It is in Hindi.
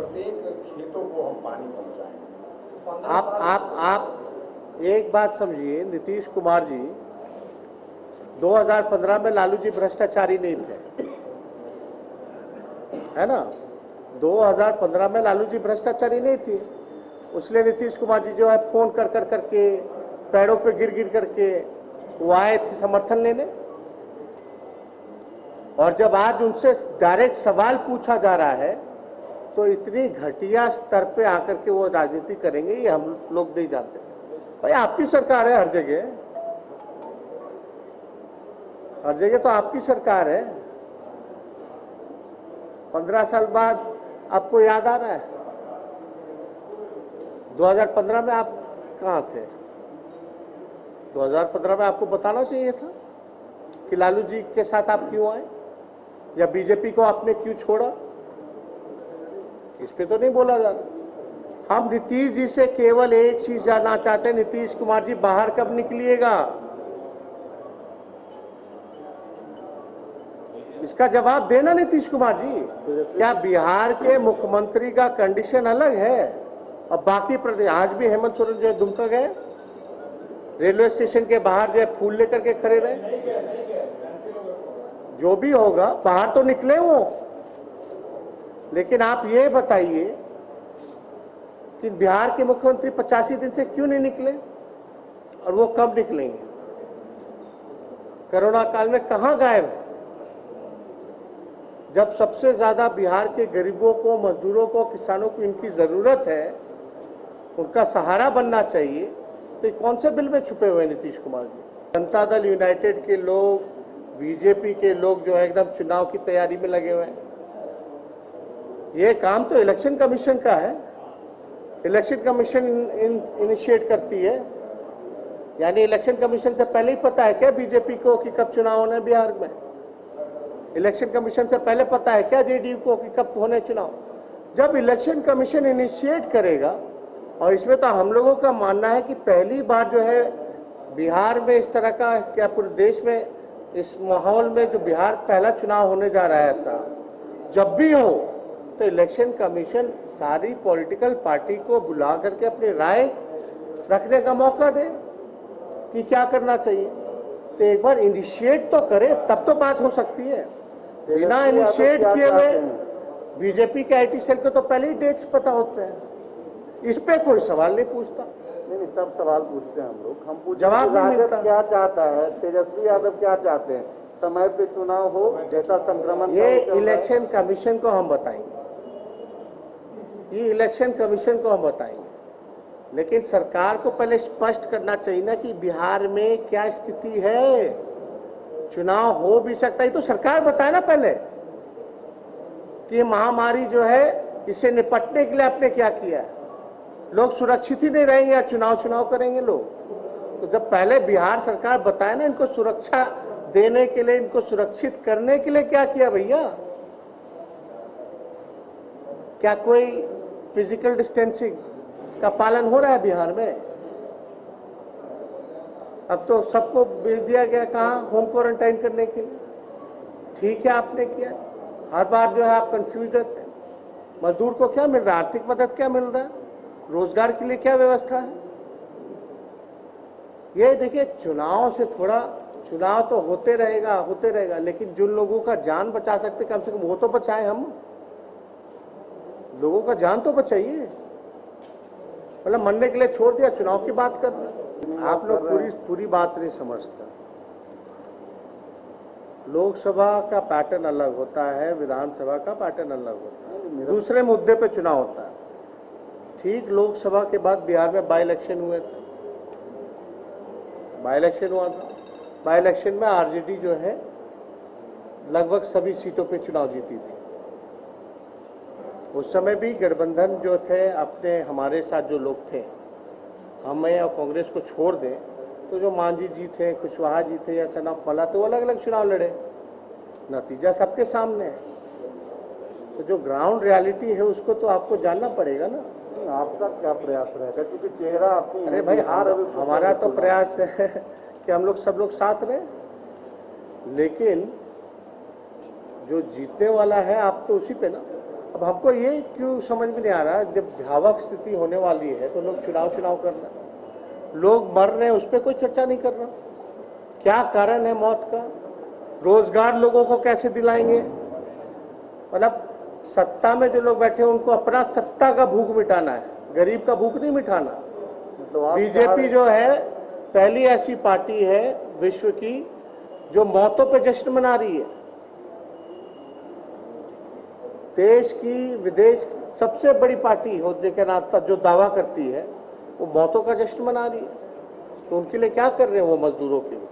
प्रत्येक खेतों को हम पानी पहुंचाएंगे। आप एक बात समझिए, नीतीश कुमार जी 2015 में लालू जी भ्रष्टाचारी नहीं थे, है ना। 2015 में लालू जी भ्रष्टाचारी नहीं थी, उसलिए नीतीश कुमार जी जो है फोन कर कर करके पैरों पे गिर गिर करके वो आए थे समर्थन लेने। और जब आज उनसे डायरेक्ट सवाल पूछा जा रहा है तो इतनी घटिया स्तर पे आकर के वो राजनीति करेंगे, ये हम लोग नहीं जानते। भाई आपकी सरकार है, हर जगह तो आपकी सरकार है। 15 साल बाद आपको याद आ रहा है 2015 में आप कहाँ थे? 2015 में आपको बताना चाहिए था कि लालू जी के साथ आप क्यों आए या बीजेपी को आपने क्यों छोड़ा। इस पे तो नहीं बोला जा रहा। हम नीतीश जी से केवल एक चीज जानना चाहते हैं, नीतीश कुमार जी बाहर कब निकलिएगा? इसका जवाब देना नीतीश कुमार जी। क्या बिहार के मुख्यमंत्री का कंडीशन अलग है और बाकी प्रदेश? आज भी हेमंत सोरेन जो है दुमका गए, रेलवे स्टेशन के बाहर जो है फूल लेकर के खड़े रहे। जो भी होगा बाहर तो निकले वो, लेकिन आप ये बताइए कि बिहार के मुख्यमंत्री 85 दिन से क्यों नहीं निकले और वो कब निकलेंगे? कोरोना काल में कहां गायब है? जब सबसे ज्यादा बिहार के गरीबों को, मजदूरों को, किसानों को इनकी जरूरत है, उनका सहारा बनना चाहिए, तो कौन से बिल में छुपे हुए हैं नीतीश कुमार जी? जनता दल यूनाइटेड के लोग, बीजेपी के लोग जो है एकदम चुनाव की तैयारी में लगे हुए हैं। ये काम तो इलेक्शन कमीशन का है। इलेक्शन कमीशन इनिशिएट करती है, यानी इलेक्शन कमीशन से पहले ही पता है क्या बीजेपी को कि कब चुनाव होना है बिहार में? इलेक्शन कमीशन से पहले पता है क्या जेडीयू को कि कब होने चुनाव? जब इलेक्शन कमीशन इनिशिएट करेगा, और इसमें तो हम लोगों का मानना है कि पहली बार जो है बिहार में इस तरह का, क्या पूरे देश में इस माहौल में जो बिहार पहला चुनाव होने जा रहा है, ऐसा जब भी हो तो इलेक्शन कमीशन सारी पॉलिटिकल पार्टी को बुला करके अपनी राय रखने का मौका दे कि क्या करना चाहिए। तो एक बार इनिशिएट तो करे, तब तो बात हो सकती है। बिना इनिशिएट किए हुए बीजेपी के आईटी सेल को तो पहले ही डेट्स पता होते हैं, इस पे कोई सवाल नहीं पूछता। नहीं, सब सवाल पूछते हैं हम लोग। हम पूछते जवाब नहीं मिलता। क्या चाहता है तेजस्वी यादव, क्या चाहते हैं? समय पे चुनाव हो, जैसा संक्रमण ये इलेक्शन कमीशन को हम बताएंगे, ये इलेक्शन कमीशन को हम बताएंगे, लेकिन सरकार को पहले स्पष्ट करना चाहिए ना कि बिहार में क्या स्थिति है। चुनाव हो भी सकता है तो सरकार बताए ना पहले कि महामारी जो है इससे निपटने के लिए आपने क्या किया है। लोग सुरक्षित ही नहीं रहेंगे या चुनाव करेंगे लोग? तो जब पहले बिहार सरकार बताए ना इनको सुरक्षा देने के लिए, इनको सुरक्षित करने के लिए क्या किया भैया? क्या कोई फिजिकल डिस्टेंसिंग का पालन हो रहा है बिहार में? अब तो सबको भेज दिया गया कहाँ? होम क्वारंटाइन करने के लिए। ठीक है, आपने किया। हर बार जो है आप कंफ्यूज रहते हैं। मजदूर को क्या मिल रहा है? आर्थिक मदद क्या मिल रहा है? रोजगार के लिए क्या व्यवस्था है? ये देखिए, चुनाव से थोड़ा, चुनाव तो होते रहेगा, लेकिन जिन लोगों का जान बचा सकते कम से कम वो तो बचाएं। हम लोगों का जान तो बचाइए, मतलब मरने के लिए छोड़ दिया, चुनाव की बात कर रहे। आप लोग पूरी बात नहीं समझते। लोकसभा का पैटर्न अलग होता है, विधानसभा का पैटर्न अलग होता है, दूसरे मुद्दे पे चुनाव होता है। ठीक लोकसभा के बाद बिहार में बाई इलेक्शन हुए थे, बाई इलेक्शन हुआ था। बाई इलेक्शन में आरजेडी जो है लगभग सभी सीटों पे चुनाव जीती थी। उस समय भी गठबंधन जो थे, अपने हमारे साथ जो लोग थे, हमें और कांग्रेस को छोड़ दें तो जो मांझी जी थे, कुशवाहा जी थे या सनफ मला, तो अलग अलग चुनाव लड़े। नतीजा सबके सामने है। तो जो ग्राउंड रियलिटी है उसको तो आपको जानना पड़ेगा ना। आपका क्या प्रयास रहेगा, क्योंकि चेहरा अपनी? अरे भाई, हमारा तो प्रयास है कि हम लोग सब लोग साथ रहें, लेकिन जो जीतने वाला है आप तो उसी पे ना। अब हमको ये क्यों समझ में नहीं आ रहा, जब भयावह स्थिति होने वाली है तो लोग चुनाव कर रहे हैं, लोग मर रहे हैं, उस पर कोई चर्चा नहीं कर रहा। क्या कारण है मौत का? रोजगार लोगों को कैसे दिलाएंगे? मतलब सत्ता में जो लोग बैठे हैं उनको अपना सत्ता का भूख मिटाना है, गरीब का भूख नहीं मिटाना। तो आप बीजेपी जो है पहली ऐसी पार्टी है विश्व की जो मौतों पे जश्न मना रही है। देश की विदेश की सबसे बड़ी पार्टी होने के नाते जो दावा करती है वो मौतों का जश्न मना रही है, तो उनके लिए क्या कर रहे हैं वो मजदूरों के लिए?